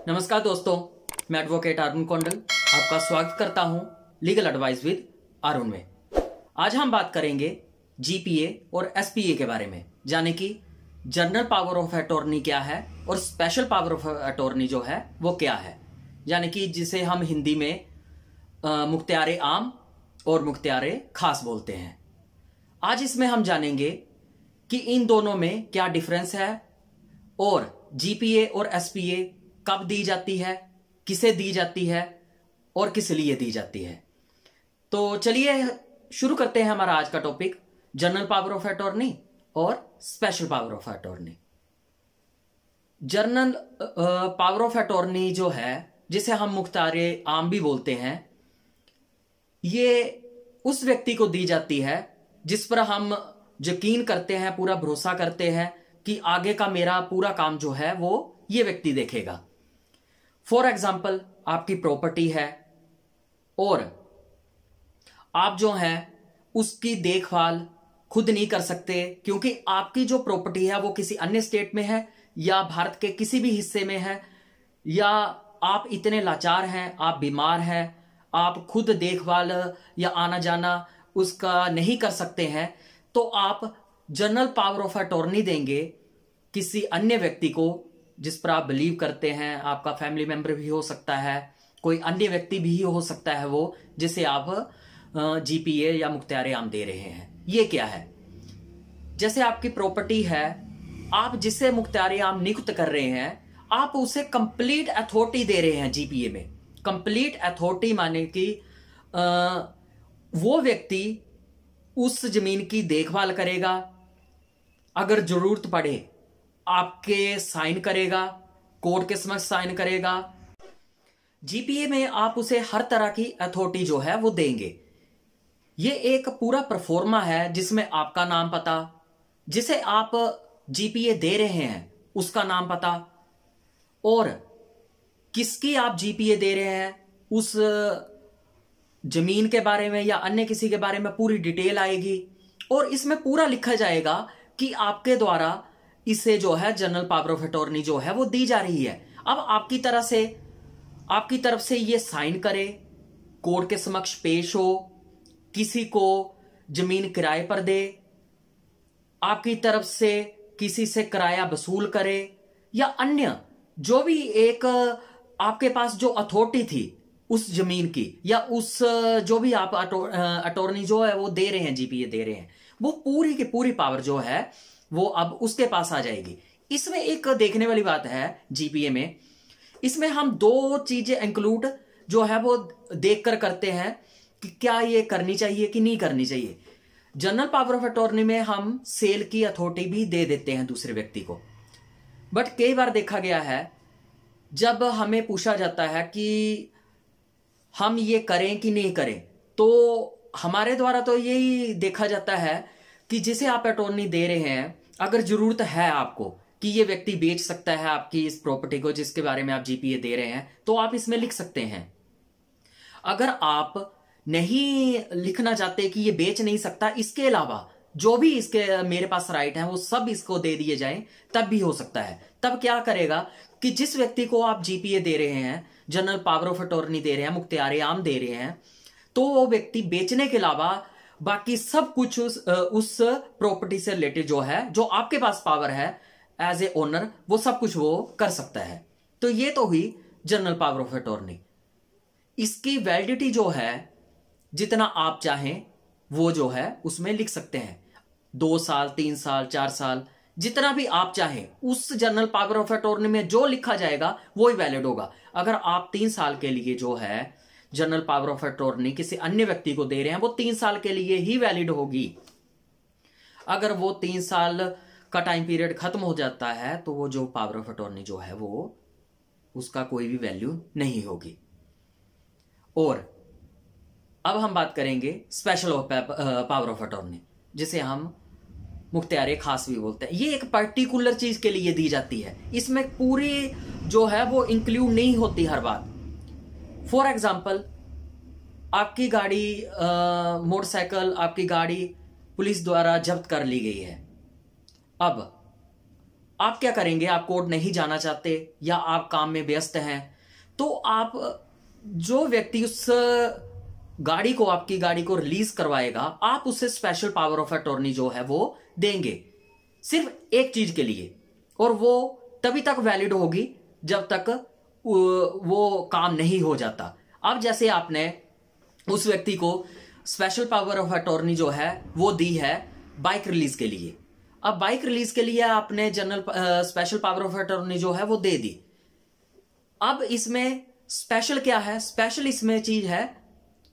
नमस्कार दोस्तों, मैं एडवोकेट अरुण कोंडल आपका स्वागत करता हूं लीगल एडवाइस विद अरुण में। आज हम बात करेंगे जीपीए और एसपीए के बारे में, यानी कि जनरल पावर ऑफ अटॉर्नी क्या है और स्पेशल पावर ऑफ अटॉर्नी जो है वो क्या है, यानी कि जिसे हम हिंदी में मुख्तियार आम और मुख्तियार खास बोलते हैं। आज इसमें हम जानेंगे कि इन दोनों में क्या डिफरेंस है और जीपीए और एसपीए कब दी जाती है, किसे दी जाती है और किस लिए दी जाती है। तो चलिए शुरू करते हैं हमारा आज का topic, general power of attorney और special power of attorney. General power of attorney जो है, जिसे हम मुख्तियार आम भी बोलते हैं, ये उस व्यक्ति को दी जाती है जिस पर हम यकीन करते हैं, पूरा भरोसा करते हैं कि आगे का मेरा पूरा काम जो है वो ये व्यक्ति देखेगा। फॉर एग्जाम्पल, आपकी प्रॉपर्टी है और आप जो है उसकी देखभाल खुद नहीं कर सकते, क्योंकि आपकी जो प्रॉपर्टी है वो किसी अन्य स्टेट में है या भारत के किसी भी हिस्से में है, या आप इतने लाचार हैं, आप बीमार हैं, आप खुद देखभाल या आना जाना उसका नहीं कर सकते हैं, तो आप जनरल पावर ऑफ अटॉर्नी देंगे किसी अन्य व्यक्ति को जिस पर आप बिलीव करते हैं। आपका फैमिली मेंबर भी हो सकता है, कोई अन्य व्यक्ति भी हो सकता है वो, जिसे आप जीपीए या मुख्तियार आम दे रहे हैं। ये क्या है? जैसे आपकी प्रॉपर्टी है, आप जिसे मुख्तियार आम नियुक्त कर रहे हैं, आप उसे कंप्लीट अथॉरिटी दे रहे हैं जीपीए में। कंप्लीट अथॉरिटी माने कि वो व्यक्ति उस जमीन की देखभाल करेगा, अगर जरूरत पड़े आपके साइन करेगा, कोर्ट के समक्ष साइन करेगा। जीपीए में आप उसे हर तरह की अथॉरिटी जो है वो देंगे। ये एक पूरा परफॉर्मा है जिसमें आपका नाम पता, जिसे आप जीपीए दे रहे हैं उसका नाम पता, और किसकी आप जीपीए दे रहे हैं उस जमीन के बारे में या अन्य किसी के बारे में पूरी डिटेल आएगी, और इसमें पूरा लिखा जाएगा कि आपके द्वारा इसे जो है जनरल पावर ऑफ अटॉर्नी जो है वो दी जा रही है। अब आपकी तरफ से ये साइन करे, कोर्ट के समक्ष पेश हो, किसी को जमीन किराए पर दे, आपकी तरफ से किसी से किराया वसूल करे, या अन्य जो भी एक आपके पास जो अथॉरिटी थी उस जमीन की, या उस जो भी आप अटॉर्नी जो है वो दे रहे हैं, जीपीए दे रहे हैं, वो पूरी की पूरी पावर जो है वो अब उसके पास आ जाएगी। इसमें एक देखने वाली बात है जीपीए में, इसमें हम दो चीजें इंक्लूड जो है वो देखकर करते हैं कि क्या ये करनी चाहिए कि नहीं करनी चाहिए। जनरल पावर ऑफ अटॉर्नी में हम सेल की अथॉरिटी भी दे देते हैं दूसरे व्यक्ति को, बट कई बार देखा गया है जब हमें पूछा जाता है कि हम ये करें कि नहीं करें, तो हमारे द्वारा तो यही देखा जाता है कि जिसे आप अटॉर्नी दे रहे हैं, अगर जरूरत है आपको कि ये व्यक्ति बेच सकता है आपकी इस प्रॉपर्टी को जिसके बारे में आप जीपीए दे रहे हैं, तो आप इसमें लिख सकते हैं। अगर आप नहीं लिखना चाहते कि ये बेच नहीं सकता, इसके अलावा जो भी इसके मेरे पास राइट है वो सब इसको दे दिए जाएं, तब भी हो सकता है। तब क्या करेगा कि जिस व्यक्ति को आप जीपीए दे रहे हैं, जनरल पावर ऑफ अटॉर्नी दे रहे हैं, मुख्तियार आम दे रहे हैं, तो वो व्यक्ति बेचने के अलावा बाकी सब कुछ उस प्रॉपर्टी से रिलेटेड जो है, जो आपके पास पावर है एज ए ओनर, वो सब कुछ वो कर सकता है। तो ये तो हुई जनरल पावर ऑफ अटॉर्नी। इसकी वैलिडिटी जो है, जितना आप चाहें वो जो है उसमें लिख सकते हैं, 2 साल 3 साल 4 साल, जितना भी आप चाहें उस जनरल पावर ऑफ अटॉर्नी में जो लिखा जाएगा वो ही वैलिड होगा। अगर आप 3 साल के लिए जो है जनरल पावर ऑफ अटॉर्नी किसी अन्य व्यक्ति को दे रहे हैं, वो 3 साल के लिए ही वैलिड होगी। अगर वो 3 साल का टाइम पीरियड खत्म हो जाता है तो वो जो पावर ऑफ अटॉर्नी जो है वो उसका कोई भी वैल्यू नहीं होगी। और अब हम बात करेंगे स्पेशल पावर ऑफ अटॉर्नी, जिसे हम मुख्तियार खास भी बोलते हैं। ये एक पर्टिकुलर चीज के लिए दी जाती है, इसमें पूरी जो है वो इंक्लूड नहीं होती हर बात। फॉर एग्जाम्पल, आपकी गाड़ी मोटरसाइकिल, आपकी गाड़ी पुलिस द्वारा जब्त कर ली गई है। अब आप क्या करेंगे, आप कोर्ट नहीं जाना चाहते या आप काम में व्यस्त हैं, तो आप जो व्यक्ति उस गाड़ी को, आपकी गाड़ी को रिलीज करवाएगा, आप उसे स्पेशल पावर ऑफ अटॉर्नी जो है वो देंगे, सिर्फ एक चीज के लिए, और वो तभी तक वैलिड होगी जब तक वो काम नहीं हो जाता। अब जैसे आपने उस व्यक्ति को स्पेशल पावर ऑफ अटॉर्नी जो है वो दी है बाइक रिलीज के लिए। अब बाइक रिलीज के लिए आपने general special power of attorney जो है वो दे दी। अब इसमें स्पेशल क्या है, स्पेशल इसमें चीज है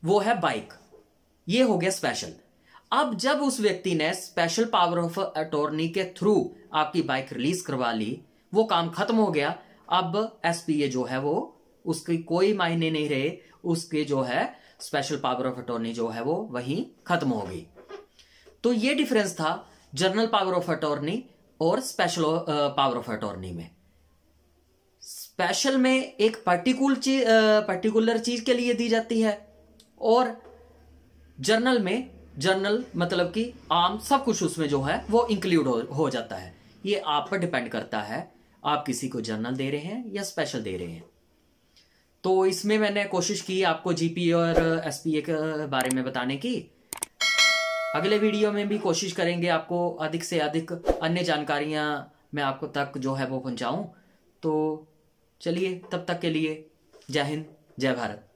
वो है बाइक, ये हो गया स्पेशल। अब जब उस व्यक्ति ने स्पेशल पावर ऑफ अटॉर्नी के थ्रू आपकी बाइक रिलीज करवा ली, वो काम खत्म हो गया। अब एसपीए जो है वो उसकी कोई मायने नहीं रहे, उसके जो है स्पेशल पावर ऑफ अटॉर्नी जो है वो वहीं खत्म हो गई। तो ये डिफरेंस था जनरल पावर ऑफ अटॉर्नी और स्पेशल पावर ऑफ अटॉर्नी में। स्पेशल में एक पर्टिकुलर चीज के लिए दी जाती है, और जर्नल में, जर्नल मतलब कि आम सब कुछ उसमें जो है वो इंक्लूड हो जाता है। ये आप पर डिपेंड करता है आप किसी को जर्नल दे रहे हैं या स्पेशल दे रहे हैं। तो इसमें मैंने कोशिश की आपको जीपी और एसपीए के बारे में बताने की। अगले वीडियो में भी कोशिश करेंगे आपको अधिक से अधिक अन्य जानकारियां मैं आपको तक जो है वो पहुंचाऊं। तो चलिए, तब तक के लिए जय हिंद, जय भारत।